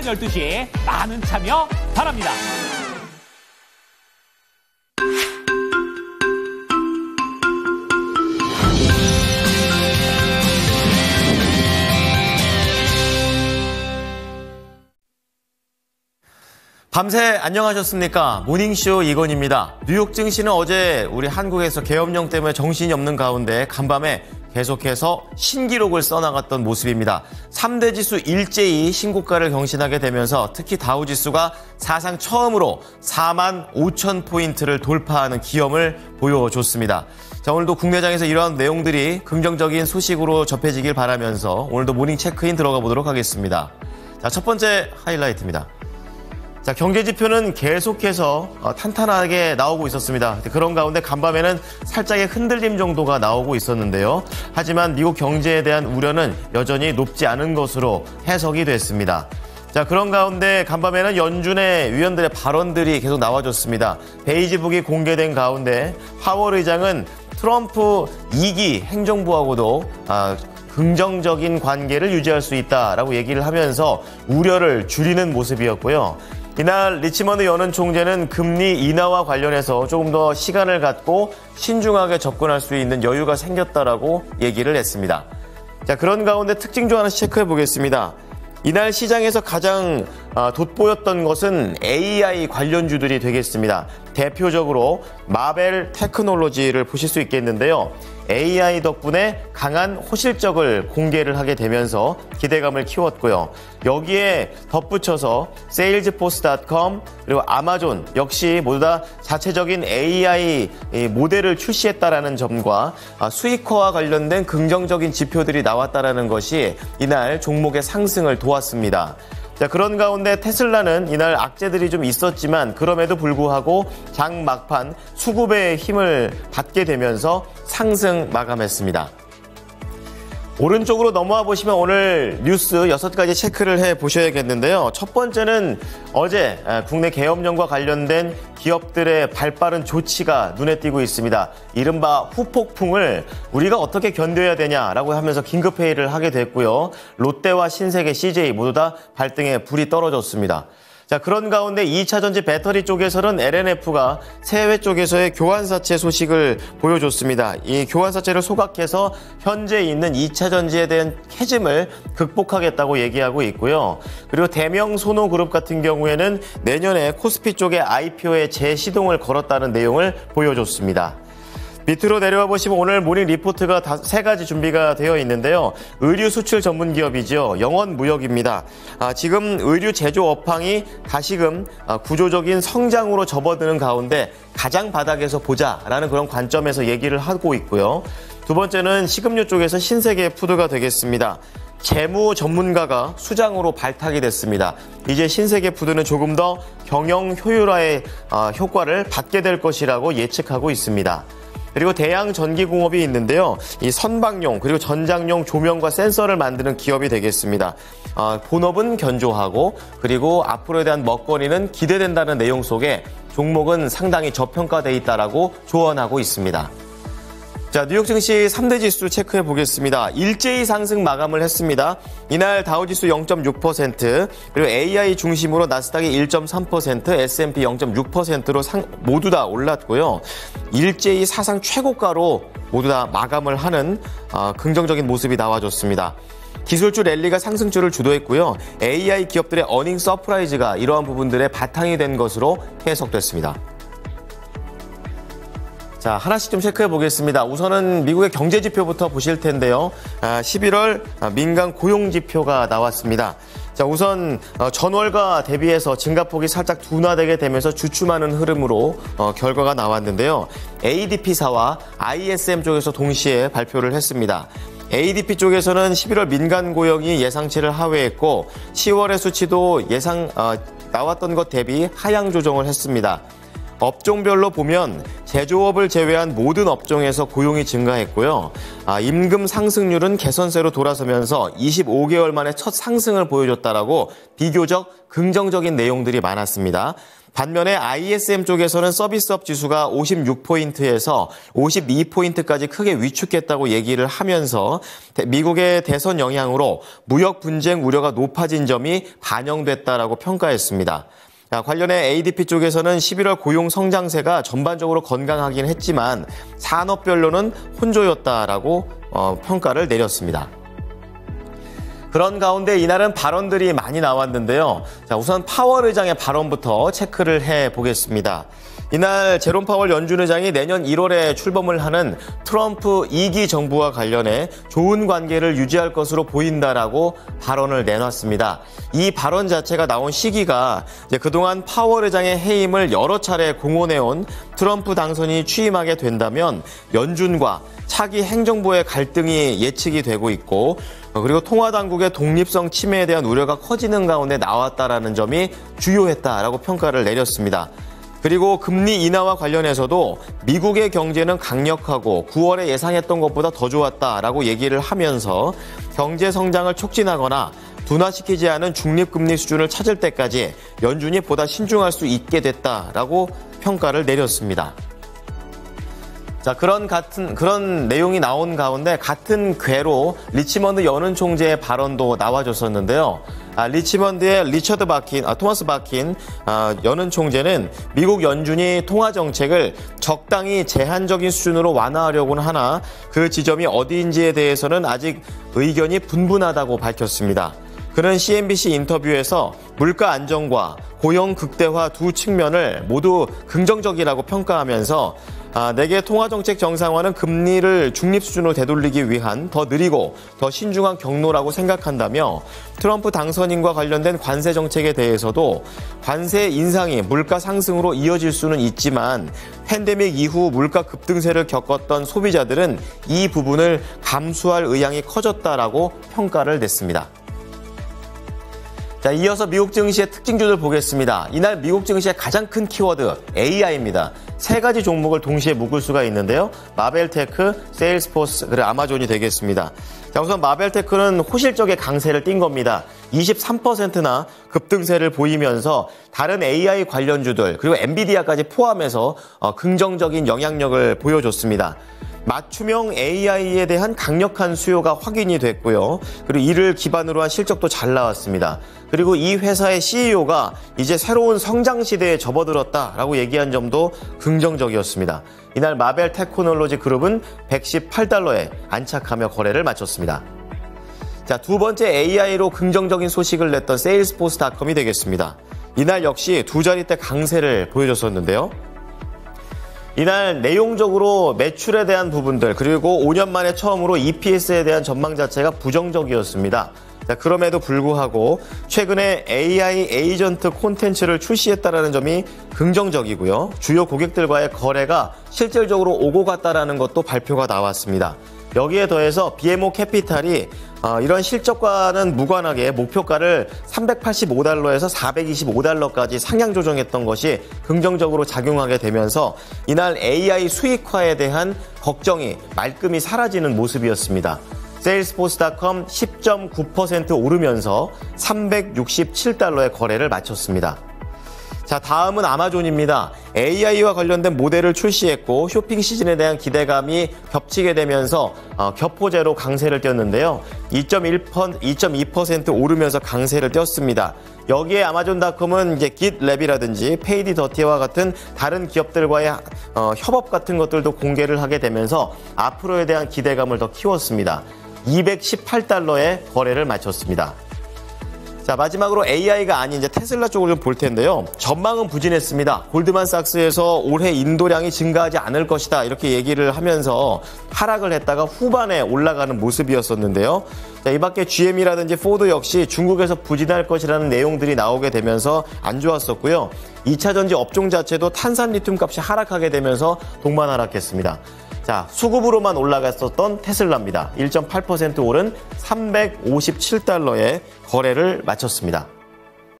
오전 12시 많은 참여 바랍니다. 밤새 안녕하셨습니까? 모닝쇼 이건입니다. 뉴욕 증시는 어제 우리 한국에서 계엄령 때문에 정신이 없는 가운데 간밤에 계속해서 신기록을 써나갔던 모습입니다. 3대 지수 일제히 신고가를 경신하게 되면서 특히 다우지수가 사상 처음으로 4만 5천 포인트를 돌파하는 기염을 보여줬습니다. 자, 오늘도 국내장에서 이러한 내용들이 긍정적인 소식으로 접해지길 바라면서 오늘도 모닝 체크인 들어가 보도록 하겠습니다. 자, 첫 번째 하이라이트입니다. 자, 경제 지표는 계속해서 탄탄하게 나오고 있었습니다. 그런 가운데 간밤에는 살짝의 흔들림 정도가 나오고 있었는데요. 하지만 미국 경제에 대한 우려는 여전히 높지 않은 것으로 해석이 됐습니다. 자, 그런 가운데 간밤에는 연준의 위원들의 발언들이 계속 나와줬습니다. 베이지북이 공개된 가운데 파월 의장은 트럼프 2기 행정부하고도 긍정적인 관계를 유지할 수 있다라고 얘기를 하면서 우려를 줄이는 모습이었고요. 이날 리치먼드 연은 총재는 금리 인하와 관련해서 조금 더 시간을 갖고 신중하게 접근할 수 있는 여유가 생겼다라고 얘기를 했습니다. 자, 그런 가운데 특징 좀 하나씩 체크해 보겠습니다. 이날 시장에서 가장 돋보였던 것은 AI 관련주들이 되겠습니다. 대표적으로 마벨 테크놀로지를 보실 수 있겠는데요. AI 덕분에 강한 호실적을 공개를 하게 되면서 기대감을 키웠고요. 여기에 덧붙여서 세일즈포스.com 그리고 아마존 역시 모두 다 자체적인 AI 모델을 출시했다라는 점과 수익화와 관련된 긍정적인 지표들이 나왔다라는 것이 이날 종목의 상승을 도왔습니다. 자, 그런 가운데 테슬라는 이날 악재들이 좀 있었지만 그럼에도 불구하고 장 막판 수급의 힘을 받게 되면서 상승 마감했습니다. 오른쪽으로 넘어와 보시면 오늘 뉴스 6가지 체크를 해 보셔야겠는데요. 첫 번째는 어제 국내 계엄령과 관련된 기업들의 발빠른 조치가 눈에 띄고 있습니다. 이른바 후폭풍을 우리가 어떻게 견뎌야 되냐라고 하면서 긴급회의를 하게 됐고요. 롯데와 신세계, CJ 모두 다 발등에 불이 떨어졌습니다. 자, 그런 가운데 2차 전지 배터리 쪽에서는 LNF가 세외 쪽에서의 교환사채 소식을 보여줬습니다. 이 교환사채를 소각해서 현재 있는 2차 전지에 대한 캐즘을 극복하겠다고 얘기하고 있고요. 그리고 대명소노그룹 같은 경우에는 내년에 코스피 쪽에 IPO에 재시동을 걸었다는 내용을 보여줬습니다. 밑으로 내려와 보시면 오늘 모닝 리포트가 3가지 준비가 되어 있는데요. 의류 수출 전문 기업이죠. 영원무역입니다. 지금 의류 제조 업황이 다시금 구조적인 성장으로 접어드는 가운데 가장 바닥에서 보자라는 그런 관점에서 얘기를 하고 있고요. 두 번째는 식음료 쪽에서 신세계 푸드가 되겠습니다. 재무 전문가가 수장으로 발탁이 됐습니다. 이제 신세계 푸드는 조금 더 경영 효율화의 효과를 받게 될 것이라고 예측하고 있습니다. 그리고 대양 전기공업이 있는데요. 이 선박용 그리고 전장용 조명과 센서를 만드는 기업이 되겠습니다. 본업은 견조하고 그리고 앞으로에 대한 먹거리는 기대된다는 내용 속에 종목은 상당히 저평가돼 있다라고 조언하고 있습니다. 자, 뉴욕 증시 3대 지수 체크해 보겠습니다. 일제히 상승 마감을 했습니다. 이날 다우지수 0.6%, 그리고 AI 중심으로 나스닥이 1.3%, S&P 0.6%로 모두 다 올랐고요. 일제히 사상 최고가로 모두 다 마감을 하는 긍정적인 모습이 나와줬습니다. 기술주 랠리가 상승주를 주도했고요. AI 기업들의 어닝 서프라이즈가 이러한 부분들의 바탕이 된 것으로 해석됐습니다. 자, 하나씩 좀 체크해 보겠습니다. 우선은 미국의 경제 지표부터 보실 텐데요. 11월 민간 고용 지표가 나왔습니다. 자, 우선 전월과 대비해서 증가폭이 살짝 둔화되게 되면서 주춤하는 흐름으로 결과가 나왔는데요. ADP사와 ISM 쪽에서 동시에 발표를 했습니다. ADP 쪽에서는 11월 민간 고용이 예상치를 하회했고 10월의 수치도 나왔던 것 대비 하향 조정을 했습니다. 업종별로 보면 제조업을 제외한 모든 업종에서 고용이 증가했고요. 임금 상승률은 개선세로 돌아서면서 25개월 만에 첫 상승을 보여줬다라고 비교적 긍정적인 내용들이 많았습니다. 반면에 ISM 쪽에서는 서비스업 지수가 56포인트에서 52포인트까지 크게 위축했다고 얘기를 하면서 미국의 대선 영향으로 무역 분쟁 우려가 높아진 점이 반영됐다라고 평가했습니다. 관련해 ADP 쪽에서는 11월 고용 성장세가 전반적으로 건강하긴 했지만 산업별로는 혼조였다라고 평가를 내렸습니다. 그런 가운데 이날은 발언들이 많이 나왔는데요. 자, 우선 파월 의장의 발언부터 체크를 해보겠습니다. 이날 제롬 파월 연준 의장이 내년 1월에 출범을 하는 트럼프 2기 정부와 관련해 좋은 관계를 유지할 것으로 보인다라고 발언을 내놨습니다. 이 발언 자체가 나온 시기가 그동안 파월 의장의 해임을 여러 차례 공언해온 트럼프 당선인이 취임하게 된다면 연준과 차기 행정부의 갈등이 예측이 되고 있고 그리고 통화당국의 독립성 침해에 대한 우려가 커지는 가운데 나왔다라는 점이 주요했다라고 평가를 내렸습니다. 그리고 금리 인하와 관련해서도 미국의 경제는 강력하고 9월에 예상했던 것보다 더 좋았다라고 얘기를 하면서 경제 성장을 촉진하거나 둔화시키지 않은 중립금리 수준을 찾을 때까지 연준이 보다 신중할 수 있게 됐다라고 평가를 내렸습니다. 자, 그런 내용이 나온 가운데 같은 궤로 리치먼드 연은 총재의 발언도 나와줬었는데요. 리치먼드의 토마스 바킨 연은 총재는 미국 연준이 통화 정책을 적당히 제한적인 수준으로 완화하려고는 하나 그 지점이 어디인지에 대해서는 아직 의견이 분분하다고 밝혔습니다. 그는 CNBC 인터뷰에서 물가 안정과 고용 극대화 두 측면을 모두 긍정적이라고 평가하면서 내게 통화정책 정상화는 금리를 중립 수준으로 되돌리기 위한 더 느리고 더 신중한 경로라고 생각한다며 트럼프 당선인과 관련된 관세 정책에 대해서도 관세 인상이 물가 상승으로 이어질 수는 있지만 팬데믹 이후 물가 급등세를 겪었던 소비자들은 이 부분을 감수할 의향이 커졌다라고 평가를 냈습니다. 자, 이어서 미국 증시의 특징주들 보겠습니다. 이날 미국 증시의 가장 큰 키워드 AI입니다. 세 가지 종목을 동시에 묶을 수가 있는데요. 마벨테크, 세일스포스, 그리고 아마존이 되겠습니다. 자, 우선 마벨테크는 호실적의 강세를 띈 겁니다. 23%나 급등세를 보이면서 다른 AI 관련주들 그리고 엔비디아까지 포함해서 긍정적인 영향력을 보여줬습니다. 맞춤형 AI에 대한 강력한 수요가 확인이 됐고요. 그리고 이를 기반으로 한 실적도 잘 나왔습니다. 그리고 이 회사의 CEO가 이제 새로운 성장 시대에 접어들었다라고 얘기한 점도 긍정적이었습니다. 이날 마벨 테크놀로지 그룹은 $118에 안착하며 거래를 마쳤습니다. 자, 두 번째 AI로 긍정적인 소식을 냈던 세일스포스닷컴이 되겠습니다. 이날 역시 두 자릿대 강세를 보여줬었는데요. 이날 내용적으로 매출에 대한 부분들 그리고 5년 만에 처음으로 EPS에 대한 전망 자체가 부정적이었습니다. 자, 그럼에도 불구하고 최근에 AI 에이전트 콘텐츠를 출시했다는 점이 긍정적이고요. 주요 고객들과의 거래가 실질적으로 오고 갔다는 것도 발표가 나왔습니다. 여기에 더해서 BMO 캐피탈이 이런 실적과는 무관하게 목표가를 $385에서 $425까지 상향 조정했던 것이 긍정적으로 작용하게 되면서 이날 AI 수익화에 대한 걱정이 말끔히 사라지는 모습이었습니다. 세일스포스닷컴 10.9% 오르면서 $367의 거래를 마쳤습니다. 자, 다음은 아마존입니다. AI와 관련된 모델을 출시했고 쇼핑 시즌에 대한 기대감이 겹치게 되면서 격포제로 강세를 띄었는데요. 2.2% 오르면서 강세를 띄었습니다. 여기에 아마존닷컴은 이제 깃랩이라든지 페이디더티와 같은 다른 기업들과의 협업 같은 것들도 공개를 하게 되면서 앞으로에 대한 기대감을 더 키웠습니다. $218의 거래를 마쳤습니다. 자, 마지막으로 AI가 아닌 이제 테슬라 쪽을 좀 볼 텐데요. 전망은 부진했습니다. 골드만삭스에서 올해 인도량이 증가하지 않을 것이다 이렇게 얘기를 하면서 하락을 했다가 후반에 올라가는 모습이었었는데요. 자, 이 밖에 GM이라든지 포드 역시 중국에서 부진할 것이라는 내용들이 나오게 되면서 안 좋았었고요. 2차 전지 업종 자체도 탄산 리튬 값이 하락하게 되면서 동반 하락했습니다. 자, 수급으로만 올라갔었던 테슬라입니다. 1.8% 오른 $357의 거래를 마쳤습니다.